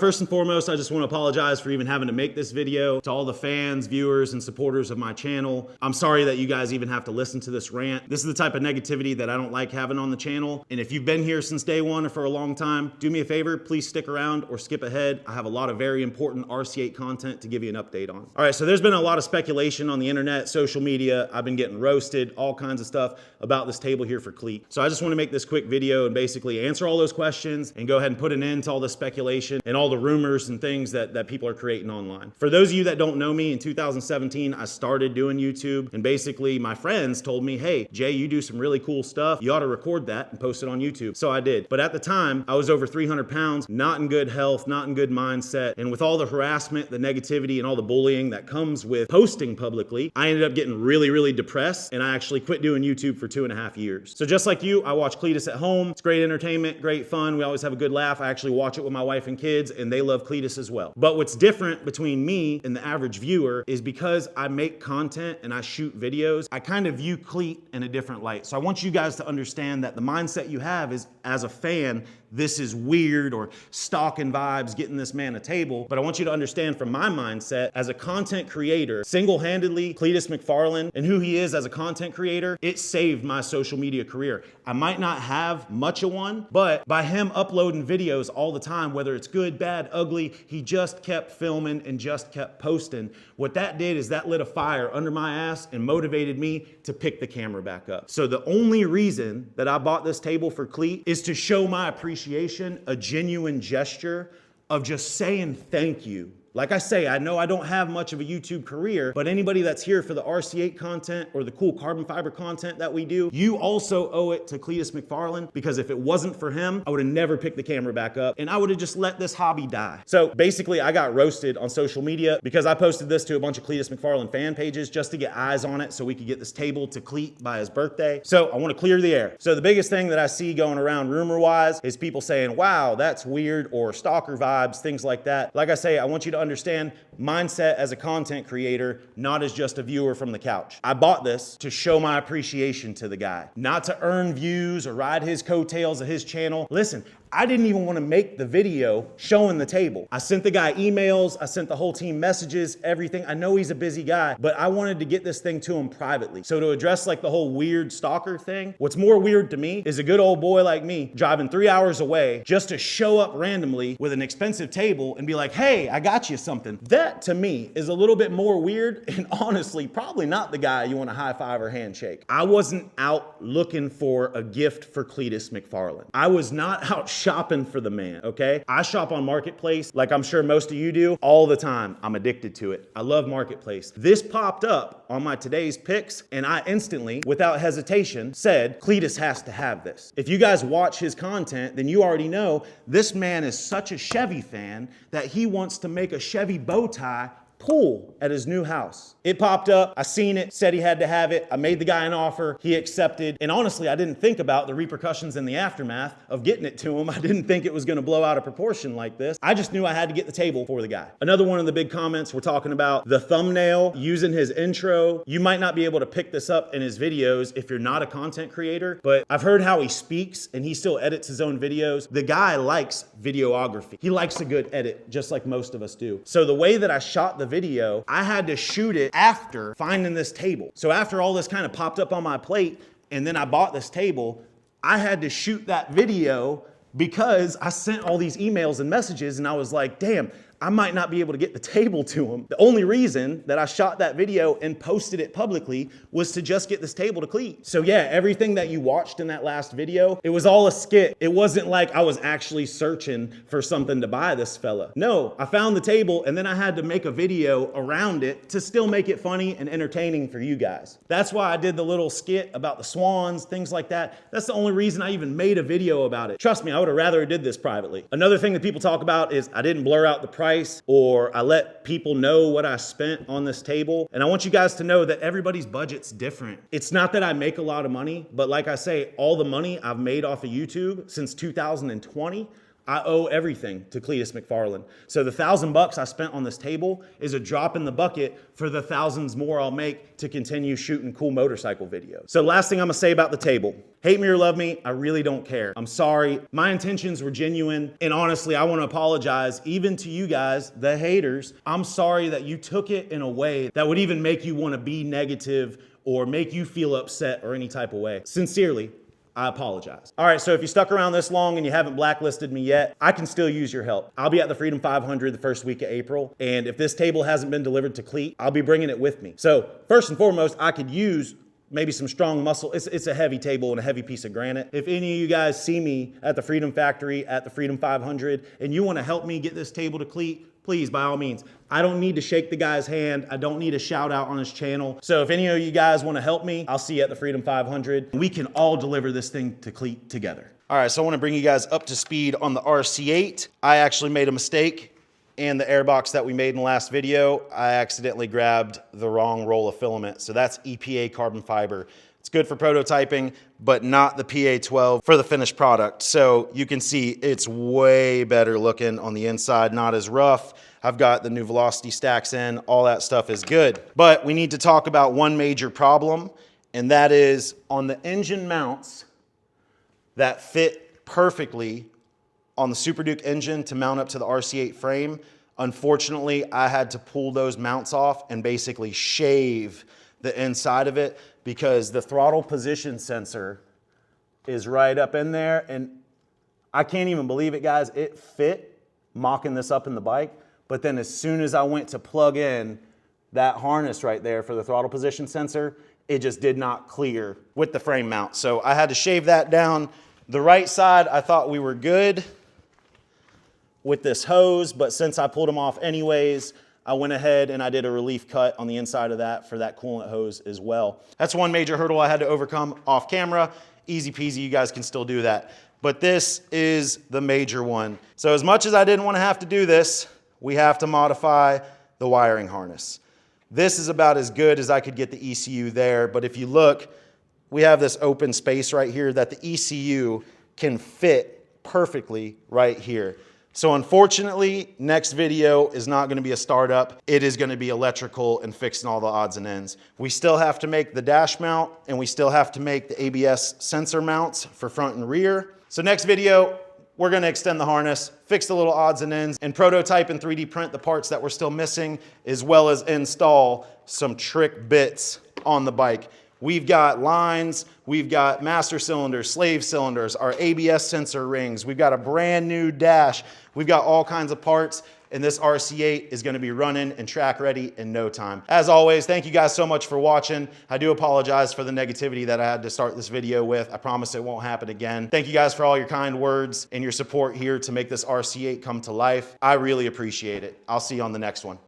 First and foremost, I just want to apologize for even having to make this video. To all the fans, viewers, and supporters of my channel, I'm sorry that you guys even have to listen to this rant. This is the type of negativity that I don't like having on the channel. And if you've been here since day one or for a long time, do me a favor, please stick around or skip ahead. I have a lot of very important RC8 content to give you an update on. All right, so there's been a lot of speculation on the internet, social media. I've been getting roasted, all kinds of stuff about this table here for Cleet. So I just want to make this quick video and basically answer all those questions and go ahead and put an end to all the speculation and all the rumors and things that people are creating online. For those of you that don't know me, in 2017, I started doing YouTube, and basically my friends told me, hey, Jay, you do some really cool stuff. You ought to record that and post it on YouTube. So I did. But at the time, I was over 300 pounds, not in good health, not in good mindset. And with all the harassment, the negativity, and all the bullying that comes with posting publicly, I ended up getting really, really depressed, and I actually quit doing YouTube for 2.5 years. So just like you, I watch Cletus at home. It's great entertainment, great fun. We always have a good laugh. I actually watch it with my wife and kids, and they love Cletus as well. But what's different between me and the average viewer is because I make content and I shoot videos, I kind of view Cleet in a different light. So I want you guys to understand that the mindset you have is, as a fan, this is weird or stalking vibes, getting this man a table. But I want you to understand from my mindset as a content creator, single-handedly, Cletus McFarland and who he is as a content creator, it saved my social media career. I might not have much of one, but by him uploading videos all the time, whether it's good, bad, ugly, he just kept filming and just kept posting. What that did is that lit a fire under my ass and motivated me to pick the camera back up. So the only reason that I bought this table for Cleet is to show my appreciation, a genuine gesture of just saying thank you. Like I say, I know I don't have much of a YouTube career, but anybody that's here for the RC8 content or the cool carbon fiber content that we do, you also owe it to Cletus McFarland, because if it wasn't for him, I would have never picked the camera back up and I would have just let this hobby die. So basically I got roasted on social media because I posted this to a bunch of Cletus McFarland fan pages just to get eyes on it so we could get this table to Cleet by his birthday. So I want to clear the air. So the biggest thing that I see going around rumor-wise is people saying, wow, that's weird, or stalker vibes, things like that. Like I say, I want you to understand mindset as a content creator, not as just a viewer from the couch. I bought this to show my appreciation to the guy, not to earn views or ride his coattails of his channel. Listen, I didn't even want to make the video showing the table. I sent the guy emails, I sent the whole team messages, everything. I know he's a busy guy, but I wanted to get this thing to him privately. So to address like the whole weird stalker thing, what's more weird to me is a good old boy like me driving 3 hours away just to show up randomly with an expensive table and be like, hey, I got you something. That to me is a little bit more weird, and honestly, probably not the guy you want to high five or handshake. I wasn't out looking for a gift for Cletus McFarland. I was not out shopping for the man, okay? I shop on Marketplace, like I'm sure most of you do, all the time. I'm addicted to it. I love Marketplace. This popped up on my today's picks, and I instantly, without hesitation, said, Cletus has to have this. If you guys watch his content, then you already know this man is such a Chevy fan that he wants to make a Chevy bow tie pool at his new house. It popped up, I seen it, said he had to have it. I made the guy an offer, he accepted. And honestly, I didn't think about the repercussions in the aftermath of getting it to him. I didn't think it was gonna blow out of proportion like this. I just knew I had to get the table for the guy. Another one of the big comments, we're talking about the thumbnail using his intro. You might not be able to pick this up in his videos if you're not a content creator, but I've heard how he speaks and he still edits his own videos. The guy likes videography. He likes a good edit, just like most of us do. So the way that I shot the video, I had to shoot it after finding this table. So after all this kind of popped up on my plate and then I bought this table, I had to shoot that video because I sent all these emails and messages and I was like, damn, I might not be able to get the table to him. The only reason that I shot that video and posted it publicly was to just get this table to Cleet. So yeah, everything that you watched in that last video, it was all a skit. It wasn't like I was actually searching for something to buy this fella. No, I found the table and then I had to make a video around it to still make it funny and entertaining for you guys. That's why I did the little skit about the swans, things like that. That's the only reason I even made a video about it. Trust me, I would have rather did this privately. Another thing that people talk about is I didn't blur out the price, or I let people know what I spent on this table. And I want you guys to know that everybody's budget's different. It's not that I make a lot of money, but like I say, all the money I've made off of YouTube since 2020, I owe everything to Cletus McFarland. So the $1,000 I spent on this table is a drop in the bucket for the thousands more I'll make to continue shooting cool motorcycle videos. So last thing I'm gonna say about the table. Hate me or love me, I really don't care. I'm sorry. My intentions were genuine. And honestly, I wanna apologize even to you guys, the haters. I'm sorry that you took it in a way that would even make you wanna be negative or make you feel upset or any type of way. Sincerely, I apologize. All right, so if you stuck around this long and you haven't blacklisted me yet, I can still use your help. I'll be at the Freedom 500 the first week of April, and if this table hasn't been delivered to Cleet, I'll be bringing it with me. So first and foremost, I could use maybe some strong muscle. It's a heavy table and a heavy piece of granite. If any of you guys see me at the Freedom Factory, at the Freedom 500, and you wanna help me get this table to Cleet, please, by all means. I don't need to shake the guy's hand. I don't need a shout out on his channel. So if any of you guys want to help me, I'll see you at the Freedom 500. We can all deliver this thing to Cleet together. All right, so I want to bring you guys up to speed on the RC8. I actually made a mistake in the airbox that we made in the last video. I accidentally grabbed the wrong roll of filament. So that's EPA carbon fiber. It's good for prototyping, but not the PA12 for the finished product. So you can see it's way better looking on the inside, not as rough. I've got the new velocity stacks in, all that stuff is good. But we need to talk about one major problem, and that is on the engine mounts that fit perfectly on the Super Duke engine to mount up to the RC8 frame. Unfortunately, I had to pull those mounts off and basically shave the inside of it because the throttle position sensor is right up in there, and I can't even believe it, guys. It fit mocking this up in the bike, but then as soon as I went to plug in that harness right there for the throttle position sensor, it just did not clear with the frame mount. So I had to shave that down. The right side, I thought we were good with this hose, but since I pulled them off anyways, I went ahead and I did a relief cut on the inside of that for that coolant hose as well. That's one major hurdle I had to overcome off camera. Easy peasy, you guys can still do that. But this is the major one. So as much as I didn't want to have to do this, we have to modify the wiring harness. This is about as good as I could get the ECU there, but if you look, we have this open space right here that the ECU can fit perfectly right here. So unfortunately, next video is not going to be a startup. It is going to be electrical and fixing all the odds and ends. We still have to make the dash mount, and we still have to make the ABS sensor mounts for front and rear. So next video, we're going to extend the harness, fix the little odds and ends, and prototype and 3D print the parts that we're still missing, as well as install some trick bits on the bike. We've got lines, we've got master cylinders, slave cylinders, our ABS sensor rings, we've got a brand new dash, we've got all kinds of parts, and this RC8 is gonna be running and track ready in no time. As always, thank you guys so much for watching. I do apologize for the negativity that I had to start this video with. I promise it won't happen again. Thank you guys for all your kind words and your support here to make this RC8 come to life. I really appreciate it. I'll see you on the next one.